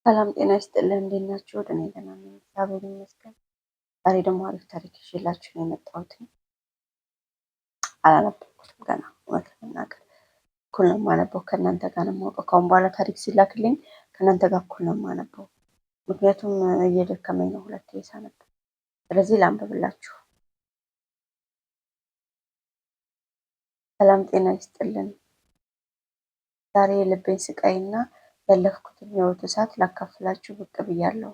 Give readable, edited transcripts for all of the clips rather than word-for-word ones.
ሰላም ጤና ይስጥልን። እንዴት ናችሁ? እኔ ደህና ነኝ፣ እግዚአብሔር ይመስገን። ዛሬ ደግሞ አሪፍ ታሪክ ይዤላችሁ ነው የመጣሁት። አላነበብኩትም ገና፣ እውነት ለመናገር እኩል ነው የማነበው ከእናንተ ጋር ነው የማውቀው። ከአሁን በኋላ ታሪክ ሲላክልኝ ከእናንተ ጋር እኩል ነው የማነበው፣ ምክንያቱም እየደከመኝ ነው ሁለቴ ሳነብ። ስለዚህ ላንብብላችሁ። ሰላም ጤና ይስጥልን። ዛሬ የልቤን ስቃይና ያለፍኩትን የህይወት እሳት ላካፍላችሁ ብቅ ብያለሁ።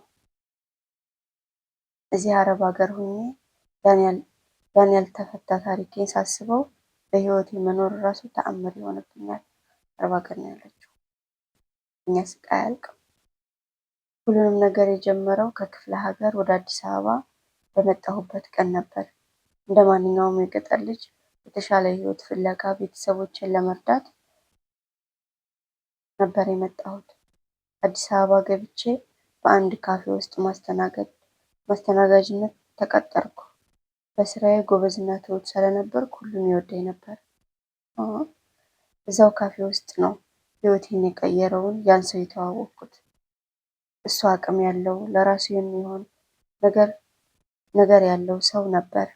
እዚህ አረብ ሀገር ሁኜ ያን ያልተፈታ ታሪኬን ሳስበው በህይወቴ መኖር ራሱ ተአምር ይሆንብኛል። አረብ ሀገር ነው ያለችው። እኛ ስቃይ አያልቅም። ሁሉንም ነገር የጀመረው ከክፍለ ሀገር ወደ አዲስ አበባ በመጣሁበት ቀን ነበር። እንደ ማንኛውም የገጠር ልጅ የተሻለ ህይወት ፍለጋ ቤተሰቦችን ለመርዳት ነበር የመጣሁት። አዲስ አበባ ገብቼ በአንድ ካፌ ውስጥ ማስተናጋጅነት ተቀጠርኩ። በስራዬ ጎበዝና ትሁት ስለነበርኩ ሁሉም ይወደኝ ነበር። እዛው ካፌ ውስጥ ነው ህይወቴን የቀየረውን ያን ሰው የተዋወቅኩት። እሱ አቅም ያለው ለራሱ የሚሆን ነገር ያለው ሰው ነበር።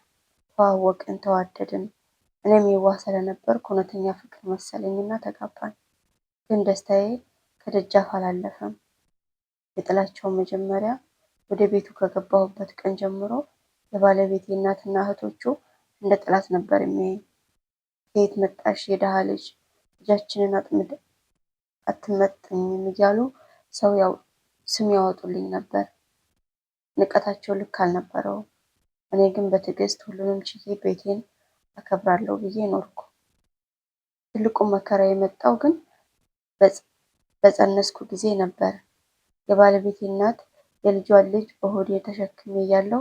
ተዋወቅን፣ ተዋደድን። እኔም የዋህ ስለነበርኩ እውነተኛ ፍቅር መሰለኝና ተጋባን። ግን ደስታዬ ከደጃፍ አላለፈም። የጥላቻው መጀመሪያ ወደ ቤቱ ከገባሁበት ቀን ጀምሮ የባለቤቴ እናትና እህቶቹ እንደ ጠላት ነበር የሚያዩኝ። ከየት መጣሽ የደሃ ልጅ፣ ልጃችንን አትመጥኝም እያሉ ስም ያወጡልኝ ነበር። ንቀታቸው ልክ አልነበረውም። እኔ ግን በትዕግስት ሁሉንም ችዬ ቤቴን አከብራለሁ ብዬ ኖርኩ። ትልቁ መከራ የመጣው ግን በጸነስኩ ጊዜ ነበር። የባለቤቴ እናት የልጇን ልጅ በሆዴ ተሸክሜ እያለሁ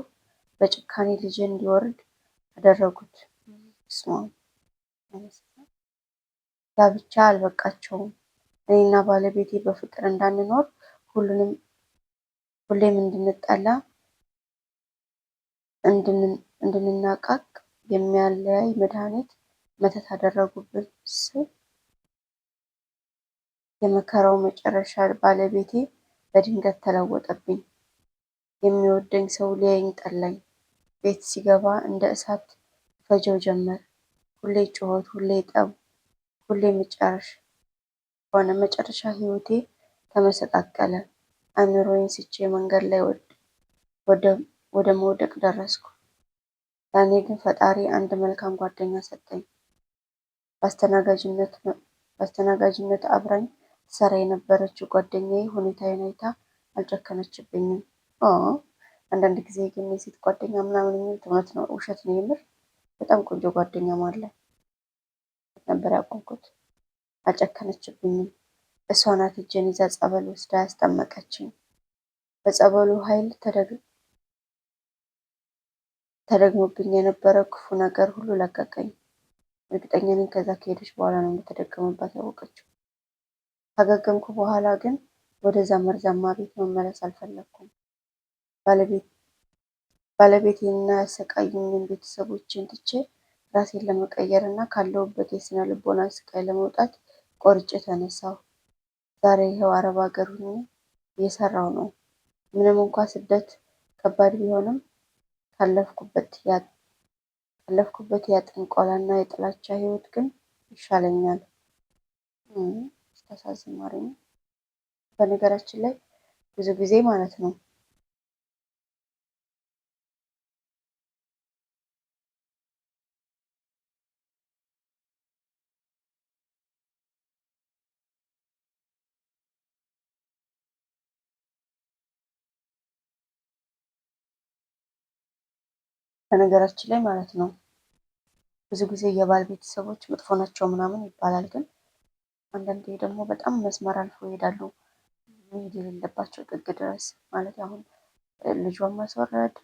በጭካኔ ልጄን እንዲወርድ አደረጉት። ያ ብቻ አልበቃቸውም። እኔና ባለቤቴ በፍቅር እንዳንኖር ሁሌም እንድንጣላ፣ እንድንናቃቅ የሚያለያይ መተት አደረጉብን። የመከራው መጨረሻ ባለቤቴ በድንገት ተለወጠብኝ። የሚወደኝ ሰው ሊያየኝ ጠላኝ። ቤት ሲገባ እንደ እሳት ፈጀው ጀመር። ሁሌ ጩኸት፣ ሁሌ ጠብ፣ ሁሌ መጨረሻ ህይወቴ ተመሰቃቀለ። አእምሮዬን ስቼ መንገድ ላይ ወደ መውደቅ ደረስኩ። ያኔ ግን ፈጣሪ አንድ መልካም ጓደኛ ሰጠኝ። በአስተናጋጅነት አብራኝ ትሰራ የነበረችው ጓደኛዬ ሁኔታዬን አይታ አልጨከነችብኝም። አንዳንድ ጊዜ ግን የሴት ጓደኛ ምናምን የሚሉት እውነት ነው ውሸት ነው? የምር በጣም ቆንጆ ጓደኛም አለ ነበር ያቆምኩት። አልጨከነችብኝም። እሷ ናት እጄን ይዛ ጸበል ወስዳ ያስጠመቀችኝ። በጸበሉ ኃይል ተደግሞብኝ የነበረ ክፉ ነገር ሁሉ ለቀቀኝ። እርግጠኛ ነኝ ከዛ ከሄደች በኋላ ነው እንደተደገመባት ያወቀችው። ካገገምኩ በኋላ ግን ወደዛ መርዛማ ቤት መመለስ አልፈለኩም። ባለቤቴንና ያሰቃዩኝን ቤተሰቦቼን ትቼ ራሴን ለመቀየር እና ካለሁበት የስነ ልቦና ስቃይ ለመውጣት ቆርጬ ተነሳሁ። ዛሬ ይኸው አረብ ሀገር ሆኜ እየሰራሁ ነው። ምንም እንኳ ስደት ከባድ ቢሆንም ካለፍኩበት የጥንቆላና የጥላቻ ህይወት ግን ይሻለኛል። ስታሳዝን ማርያም። በነገራችን ላይ ብዙ ጊዜ ማለት ነው ብዙ ጊዜ የባል ቤተሰቦች መጥፎ ናቸው ምናምን ይባላል። ግን አንዳንዴ ደግሞ በጣም መስመር አልፈው ይሄዳሉ፣ መሄድ የሌለባቸው ጥግ ድረስ። ማለት አሁን ልጇን ማስወረድ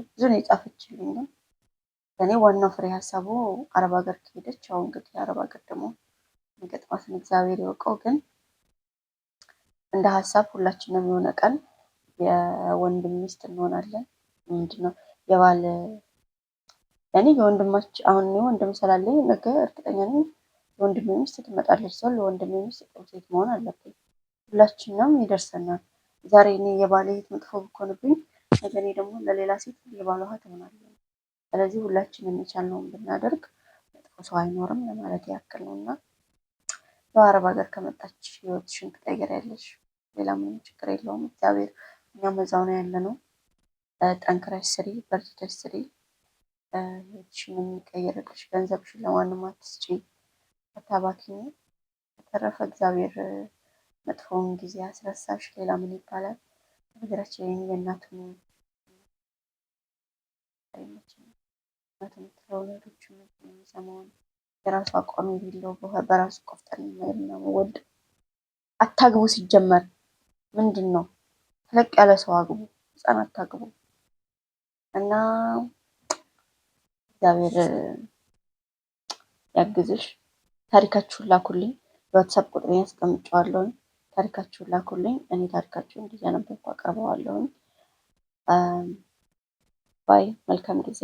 ብዙ ነው የጻፈችልኝ። ግን እኔ ዋናው ፍሬ ሀሳቡ አረብ ሀገር ከሄደች አሁን እንግዲህ አረብ ሀገር ደግሞ የሚገጥማትን እግዚአብሔር ያውቀው። ግን እንደ ሀሳብ ሁላችንም የሆነ ቀን የወንድም ሚስት እንሆናለን። ምንድነው የባል እኔ የወንድማች አሁን እኔ ወንድም ስላለኝ ነገ እርግጠኛ ነኝ የወንድሜ ሚስት ትመጣለች። ሰው ለወንድሜ ሚስት ጥሩ ሴት መሆን አለብኝ። ሁላችንም ይደርሰናል። ዛሬ እኔ የባሌ እህት መጥፎ ብኮንብኝ ነገ እኔ ደግሞ ለሌላ ሴት የባሏ እህት እሆናለሁ። ስለዚህ ሁላችንም የቻልነውን ብናደርግ መጥፎ ሰው አይኖርም ለማለት ያክል ነው። እና በአረብ ሀገር ከመጣች ህይወትሽን ትቀይሪያለሽ። ሌላ ምንም ችግር የለውም። እግዚአብሔር እኛም እዛው ነው ያለነው። ጠንክረሽ ስሪ፣ በርትተሽ ስሪ። ህይወትሽን የሚቀይርልሽ። ገንዘብሽን ለማንም አትስጪ፣ አታባክኚ። በተረፈ እግዚአብሔር መጥፎውን ጊዜ አስረሳሽ። ሌላ ምን ይባላል? በነገራችን ላይ የእናቱን ለወላጆቹ የሚሰማውን የራሱ አቋም የሌለው በራሱ ቆፍጠን የማይልና ወድ አታግቡ። ሲጀመር ምንድን ነው ተለቅ ያለ ሰው አግቡ፣ ህፃን አታግቡ። እና እግዚአብሔር ያግዝሽ። ታሪካችሁን ላኩልኝ። በዋትሳፕ ቁጥሬን አስቀምጨዋለሁኝ። ታሪካችሁን ላኩልኝ። እኔ ታሪካችሁን እንዲያነበብኩ አቀርበዋለሁኝ። ባይ። መልካም ጊዜ